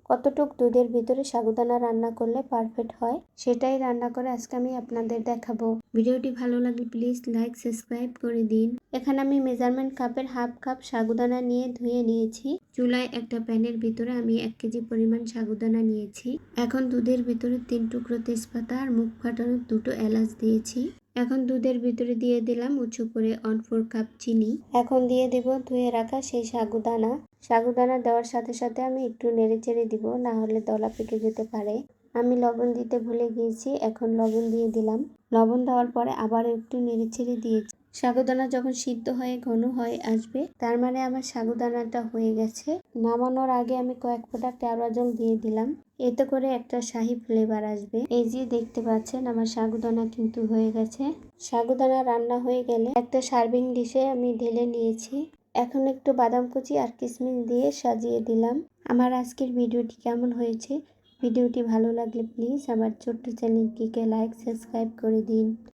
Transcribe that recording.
কতটুক দুধের ভিতরে সাগুদানা রান্না করলে পারফেক্ট হয় সেটাই রান্না করে আজকে আমি আপনাদের দেখাবো। ভিডিওটি ভালো লাগলে প্লিজ লাইক সাবস্ক্রাইব করে দিন। এখানে আমি মেজারমেন্ট কাপের হাফ কাপ সাগুদানা নিয়ে ধুয়ে নিয়েছি। চুলায় একটা প্যানের ভিতরে আমি 1 কেজি পরিমাণ সাগুদানা নিয়েছি। এখন দুধের ভিতরে 3 টুকরো তেজপাতা আর মুখ ফাটানো 2টো এলাচ দিয়েছি। এখন দুধের ভিতরে দিয়ে দিলাম উঁচু করে 1/4 কাপ চিনি। এখন দিয়ে দেব ধুয়ে রাখা সেই সাগুদানা দেওয়ার সাথে সাথে আমি একটু নেড়েচেড়ে দিব, না হলে দলা পেকে যেতে পারে। আমি লবণ দিতে ভুলে গিয়েছি, এখন লবণ দিয়ে দিলাম। লবণ দেওয়ার পরে আবার একটু নেড়েচেড়ে দিয়েছি। সাগুদানা যখন সিদ্ধ হয়ে ঘন হয়ে আসবে তার মানে আমার সাগুদানাটা হয়ে গেছে। নামানোর আগে আমি কয়েক ফোঁটা কেওড়া জল দিয়ে দিলাম, এতে করে একটা শাহি ফ্লেভার আসবে। এই যে দেখতে পাচ্ছেন আমার সাগুদানা কিন্তু হয়ে গেছে। সাগুদানা রান্না হয়ে গেলে একটা সার্ভিং ডিশে আমি ঢেলে নিয়েছি। এখন একটু বাদাম কুচি আর কিশমিশ দিয়ে সাজিয়ে দিলাম। আমার আজকের ভিডিওটি কেমন হয়েছে? ভিডিওটি ভালো লাগলে প্লিজ আমার ছোট্ট চ্যানেলটিকে লাইক সাবস্ক্রাইব করে দিন।